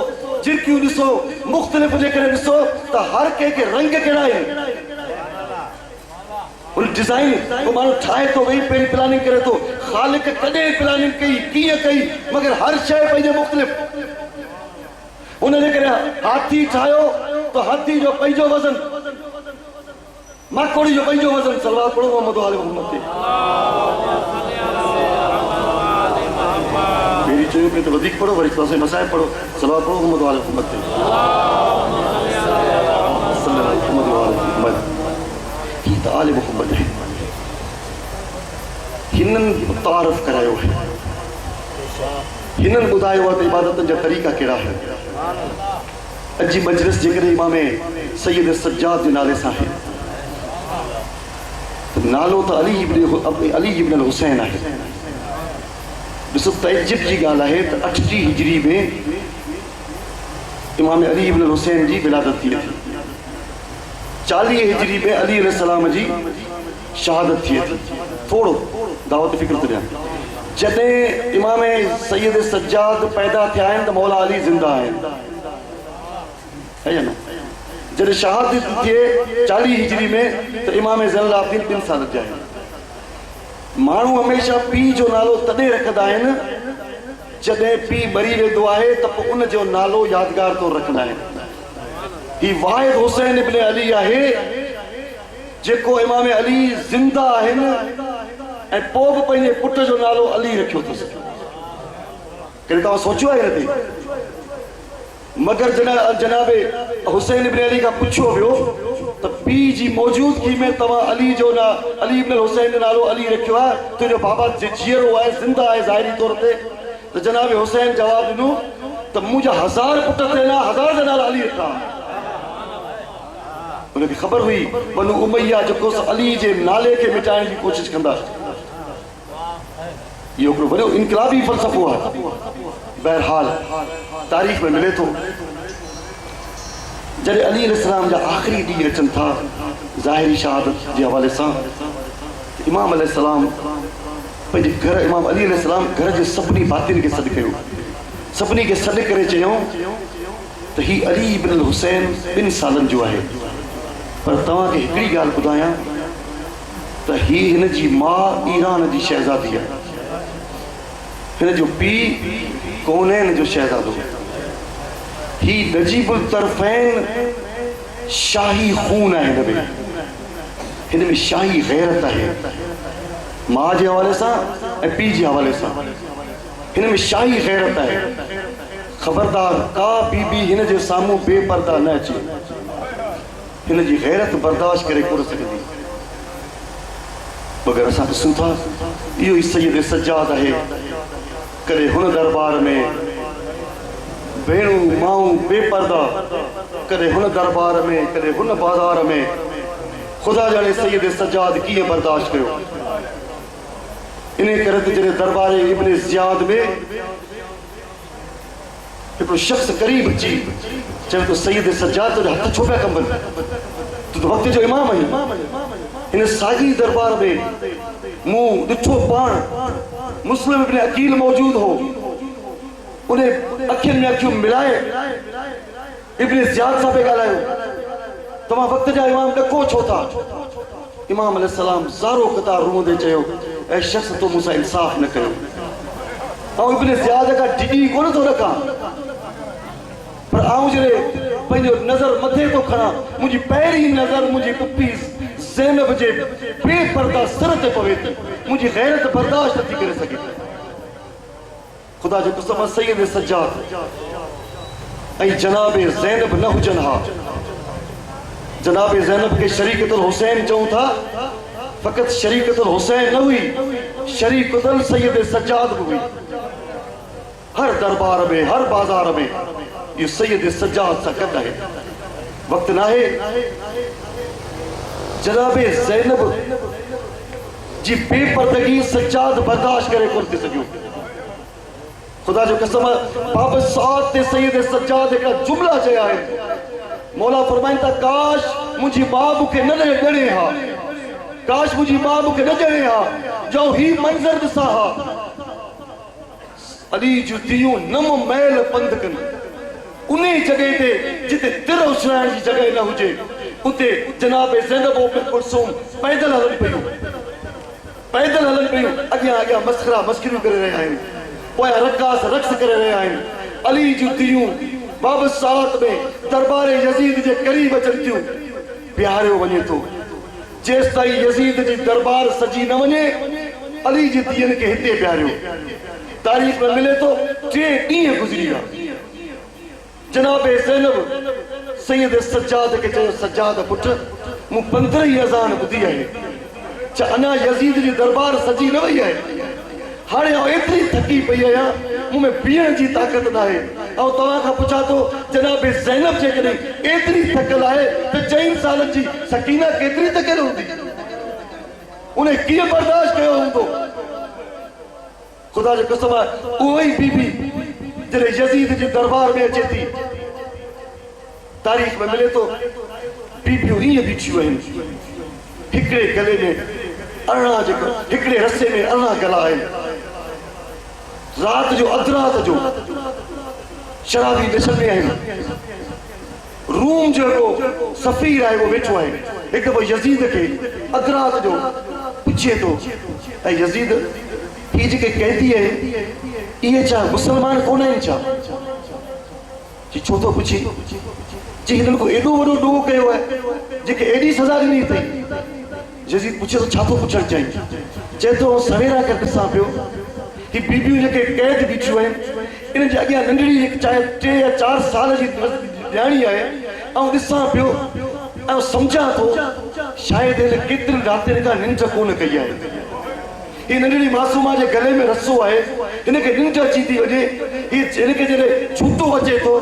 झिरकियूं ॾिसो मुख़्तलिफ़ जे करे ॾिसो त हर कंहिंखे रंग कहिड़ा आहिनि उन डिज़ाइन को माण्हू ठाहे थो वेही पहिरीं प्लानिंग करे थो ख़ालिक कॾहिं प्लानिंग कई कीअं कई मगर हर शइ पंहिंजे मुख़्तलिफ़ हुन जे करे हाथी ठाहियो त हाथी जो पंहिंजो वज़न माकोड़ी जो पंहिंजो वज़न सलवात पढ़ो मोहम्मद वाले मोहम्मद ते मेरी चयो में तो वधीक पढ़ो वरी पासे मसाइब पढ़ो सलवात पढ़ो मोहम्मद वाले मोहम्मद ते मोहम्मद वाले मोहम्मद ही त आले मोहम्मद है हिननि तारफ़ करायो है हिननि ॿुधायो आहे त इबादतनि जा तरीक़ा कहिड़ा आहिनि अॼु जी मजलिस जेकॾहिं इमाम सैयद सज्जाद जे नाले सां आहे नालो त अली इब्न हुसैन आहे ॾिसो तइजिब जी ॻाल्हि आहे त 8 हिजरी में इमाम अली इब्न हुसैन जी विलादत थी थी 40 हिजरी में अली अलैहिस्सलाम जी शहादत थी थी थोरो दावत फिक्र थो ॾियां जॾहिं इमाम सैयद सज्जाद पैदा थिया आहिनि त मौला अली ज़िंदा आहिनि जॾहिं शहादत थिए 40 हिजरी में त इमाम ज़ैनुल आबिदीन 3 साल जा आहिनि माण्हू हमेशह पीउ जो नालो तॾहिं रखंदा आहिनि जॾहिं पीउ मरी वेंदो आहे त पोइ उन जो नालो यादगार तौरु रखंदा आहिनि ही वाहिद हुसैन इब्न अली आहे जेको इमाम अली ज़िंदा आहिनि ऐं पोइ बि पंहिंजे पुट जो नालो अली रखियो अथसि कॾहिं तव्हां सोचियो आहे हिन ते मगर जनाबे हुसैन इब्न अली खां पुछियो वियो त पीउ जी मौजूदगी में तव्हां अली जो अली इब्न हुसैन जो नालो अली रखियो आहे तुंहिंजो बाबा जीअरो आहे ज़िंदा आहे ज़ाहिरी तौर ते त जनाबे हुसैन जवाबु ॾिनो त मुंहिंजा 1000 पुट थियनि 1000 जा नाला अली रखा उनखे ख़बर हुई बनु उमैया जेको अली जे नाले खे मिटाइण जी कोशिशि कंदा इहो हिकिड़ो वॾो इनकलाबी फ़लसफ़ो आहे बहरहाल तारीख़ में मिले थो जॾहिं अली अलैहिस्सलाम जा आख़िरी ॾींहं अचनि था ज़ाहिरी शहादत जे हवाले सां इमाम अलैहिस्सलाम पंहिंजे घर इमाम अली अलैहिस्सलाम घर जे सभिनी भातियुनि खे सॾु कयो, सभिनी खे सॾु करे चयूं त ही अली इब्न हुसैन 2 सालनि जो आहे, पर तव्हांखे हिकिड़ी ॻाल्हि ॿुधायां त ही हिन जी माउ ईरान जी शहज़ादी आहे, हिन जो पीउ कोनैन जो शहज़ादो, ही नजीबुल तरफ़ैन शाही खून आहे, हिन में शाही गैरत आहे, मां जे हवाले सां ऐं पीउ जे हवाले सां हिन में शाही गैरत आहे। ख़बरदार का बीबी हिन जे साम्हूं बेपर्दा न अचे, हिन जी गैरत बर्दाश्त करे कोन सघंदी। मगर असां ॾिसूं था इहो ई सैयद सज्जाद आहे, कॾहिं हुन दरबार में भेणूं माऊं बेपर्दा, कॾहिं हुन दरबार में कॾहिं हुन बाज़ार में, ख़ुदा जाने सैयद सज्जाद कीअं बर्दाश्त कयो। इन करे त जॾहिं दरबार इब्न ज़ियाद में हिकिड़ो शख़्स क़रीब अची चयो त सैयद सज्जाद तुंहिंजा हथ छो पिया कंबनि, तूं त वक़्त जो इमाम आहीं। हिन साॻी दरबार में मूं ॾिठो पाण मुस्लिम इब्न अकील मौजूद हो, उन अखियुनि में अखियूं मिलाए इब्न ज़ियाद सां पिया ॻाल्हायो, तव्हां वक़्त जा इमाम ॾको छो था। इमाम अलैहिस्सलाम ज़ारो क़तार रोंदे चयो ऐं शख़्स तो मूंसां इंसाफ़ न कयो, ऐं इब्न ज़ियाद खां डिॼी कोन थो रखां, पर आऊं जॾहिं पंहिंजो नज़र मथे थो खणां, मुंहिंजी पहिरीं नज़र मुंहिंजी पुफी ज़ैनब जे बेपर्दा सिर ते पवे थी, मुंहिंजी गैरत बर्दाश्त नथी करे सघे। ख़ुदा जो कसम सैयद सज्जाद ऐं जनाब ज़ैनब न हुजनि हा, जनाब ज़ैनब के शरीकतुल हुसैन चऊं था, फ़क़त शरीकतुल हुसैन न हुई, शरीकतुल सैयद सज्जाद भी हुई। हर दरबार में हर बाज़ार में ये सैयद सज्जाद सां गॾु आहे। वक़्तु न आहे जनाब ज़ैनब जी बेपर्दगी सज्जाद बर्दाश्त करे कोन थी सघियो। ख़ुदा जो कसम बाब सात ते सैयद सज्जाद हिकिड़ा जुमला चया आहिनि, मौला फरमाइनि था काश मुंहिंजी माउ मूंखे न ॼणे हा, काश मुंहिंजी माउ मूंखे न ॼणे हा, जो ही मंज़र ॾिसां हा, अली जूं दियूं नम मैल पंध कनि, उन जॻह ते जिते तिर उछलाइण जी जॻह न हुजे उते जनाब ज़ैनब बिन कुलसूम पैदल हलनि पियूं, पैदल हलनि पियूं, अॻियां अॻियां मस्खरा मस्करियूं करे रहिया आहिनि, पोयां रक़ास रक़्स करे रहिया आहिनि। अली जूं दियूं बाब सात में दरबार यज़ीद जे क़रीब अचनि थियूं, प्यारियो वञे थो, जेसि ताईं यज़ीद जी दरबार सजी न वञे अली जी धीअनि खे हिते प्यारियो। तारीख़ में मिले तो 3 ॾींहं गुज़री विया। जनाब ज़ैनब सैयद सज्जाद खे चयो, सज्जाद पुट मूं 15 अज़ान ॿुधी आहे, छा अञा यज़ीद जी दरबार सजी न वई आहे, हाणे आउं एतिरी थकी पई आहियां, मूं में बीहण जी ताक़त न आहे। ऐं तव्हां खां पुछां थो जनाब ज़ैनब जेकॾहिं एतिरी थकियल आहे त 4 सालनि जी सकीना केतिरी थकियल हूंदी, उन कीअं बर्दाश्त कयो हूंदो। ख़ुदा जो कसम आहे उहो ई बीबी जॾहिं यज़ीद जी दरबार में अचे थी, तारीख़ में मिले थो बीबियूं ईअं बीठियूं आहिनि, हिकिड़े गले में अरिड़हं जेको हिकिड़े रस्से में 18 गला आहिनि, रात जो अधरात जो शराबी नशे में आहिनि, रूम जेको सफ़ीर आहे वो वेठो आहे, हिकु दफ़ो यज़ीद खे अधरात जो पुछे थो ऐं यज़ीद ही जेके कैदी आहिनि इहे छा मुसलमान कोन आहिनि छा? जी छो थो पुछे? जी हिननि को एॾो वॾो ॾोह कयो आहे जेके एॾी सज़ा ॾिनी अथई। यज़ीद पुछे थो छा थो पुछणु चाहीं? चए थो सवेरा करे ॾिसां पियो ही बीबियूं जेके कैद बीठियूं आहिनि इन जे अॻियां नंढड़ी चाहे 3 या 4 साल जी ॼाणी आहे, ऐं ॾिसां पियो ऐं सम्झां थो शायदि हिन केतिरनि रातियुनि खां निंड कोन कई आहे, ही नंढड़ी मासूमा जे गले में रसो आहे, हिनखे निंड अची थी वञे, हिनखे जॾहिं छूतो अचे थो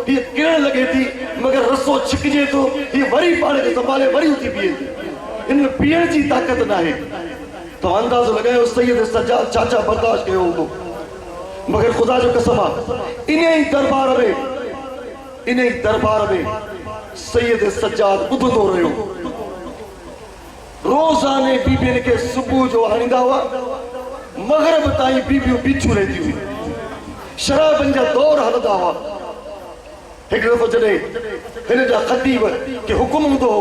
हीअ किरण लॻे थी मगर रसो छिकिजे थो, हीअ वरी पाण खे संभाले वरी उथी बीहे थी, हिन में पीअण जी ताक़त न आहे। तो अंदाज़ो लॻायो सैयद सज्जाद छा बर्दाश्त कयो हूंदो। मगर ख़ुदा जो कसम आहे इन ई दरबार में सैयद सज्जाद ॿुधंदो रहियो। रोज़ाने बीबियुनि खे सुबुह जो आणींदा हुआ, मगरब ताईं बीबियूं बीठियूं रहंदियूं हुयूं, शराबनि जा दौर हलंदा हुआ। हिकु दफ़ो जॾहिं हिन जा ख़तीब खे हुकुम हूंदो हो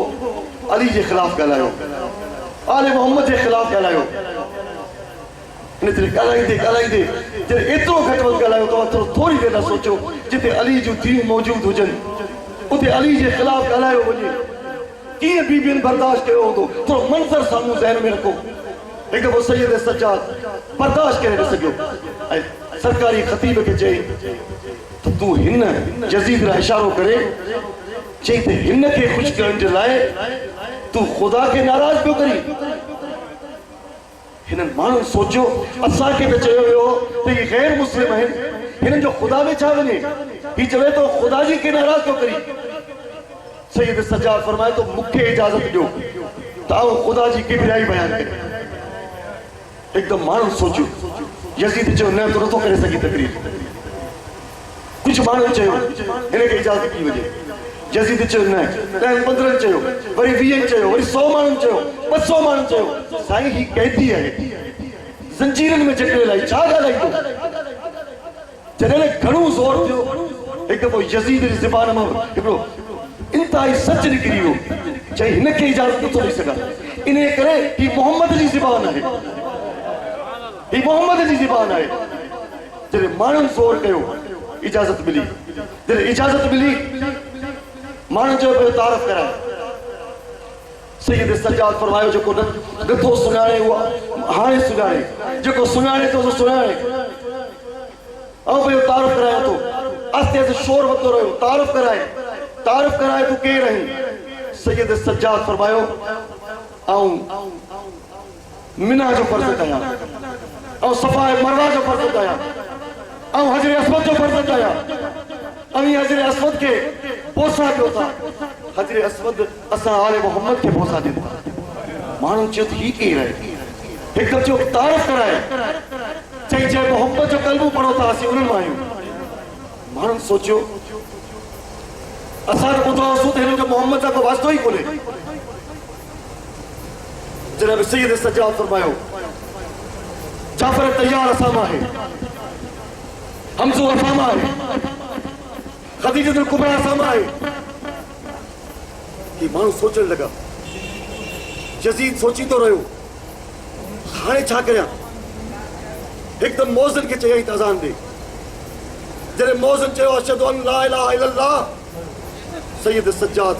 अली जे ख़िलाफ़ ॻाल्हायो, आले मोहम्मद जे ख़िलाफ़ ॻाल्हायो, हिन ते ॻाल्हाईंदे ॻाल्हाईंदे जॾहिं एतिरो घटि वधि ॻाल्हायो तव्हां थोरी देरि लाइ सोचो, जिते अली जूं धीअरूं मौजूदु हुजनि उते अली जे ख़िलाफ़ ॻाल्हायो वञे, कीअं बीबियुनि बर्दाश्त कयो हूंदो। थोरो मंज़र साम्हूं ज़हन में रखो। हिकु दफ़ो सैयद सज्जाद बर्दाश्त करे न सघियो ऐं सरकारी ख़तीब खे चई त तूं हिन यज़ीद लाइ इशारो करे चई त हिन खे ख़ुशि करण जे लाइ तूं ख़ुदा खे नाराज़ पियो करी। हिननि माण्हुनि सोचियो असांखे त चयो वियो त इहे ग़ैर मुस्लिम आहिनि, हिननि जो ख़ुदा में छा वञे, हीउ चवे थो ख़ुदा जी खे नाराज़ पियो करी। सैयद सज्जाद फरमाए थो मूंखे इजाज़त ॾियो त आउं ख़ुदा जी किबरियाई बयानु कयां। हिकदमि माण्हू सोचियो, यज़ीद चयो न तूं नथो करे सघीं तकरीर। कुझु माण्हू चयो हिनखे इजाज़त ॾी वञे, यज़ीद चयो न, 10-15 चयो, वरी 20 चयो, वरी 100 माण्हुनि चयो, 200 माण्हुनि चयो। साईं ही कैदी आहे, ज़ंजीरनि में जकड़ियल आहे, छा ॻाल्हाईंदो। जॾहिं घणो ज़ोर थियो हिकु दफ़ो यज़ीद जी ज़बान मां हिकिड़ो इंतहाई सच निकिरी वियो, चई हिनखे इजाज़त नथो ॾेई सघां, इन करे ही मोहम्मद जी ज़बान आहे, ही मोहम्मद जी ज़बान आहे। जॾहिं माण्हुनि ज़ोर कयो इजाज़त मिली, जॾहिं इजाज़त मिली माण्हुनि चयो पियो तारीफ़ कराए। सैयद सज्जाद फरमायो जेको नथो सुञाणे उहा हाणे सुञाणे, जेको सुञाणे थो सुञाणे। ऐं पियो तारीफ़ करायां थो, आस्ते आस्ते शोर वधंदो रहियो, तारीफ़ कराए तूं केरु आहीं। सैयद सज्जाद फरमायो आऊं मिना जो फर्ज़ कयां, ऐं सफ़ा मरवा जो फर्ज़ कयां, ऐं हजर अस्वद जो फर्ज़ कयां, ऐं हजर अस्वद खे पोसा ॾियो था। हजर अस्वद असां आले मोहम्मद खे पोसा ॾियूं था। माण्हू चयो त हीउ केरु आहे, हिकदमि चयो तारीफ़ कराए, चई जंहिं मोहम्मद जो कलमो पढ़ो था असीं उन्हनि मां आहियूं। माण्हुनि सोचियो असां त ॿुधो होसीं त हिननि जो मोहम्मद सां को वास्तो ई कोन्हे। जनाब सैयद सज्जाद फरमायो जाफ़र तैयार असां मां आहे, हमज़ो असां मां आहे, ख़दीजतुल कुबरा असां मां आहे। ही माण्हू सोचण लॻा, यज़ीद सोचींदो रहियो हाणे छा करियां। हिकदमि मौज़न खे चयईं त अज़ान ॾे। जॾहिं मौज़न चयो अशहदु अन ला इलाहा इल्लल्लाह, सैयद सज्जाद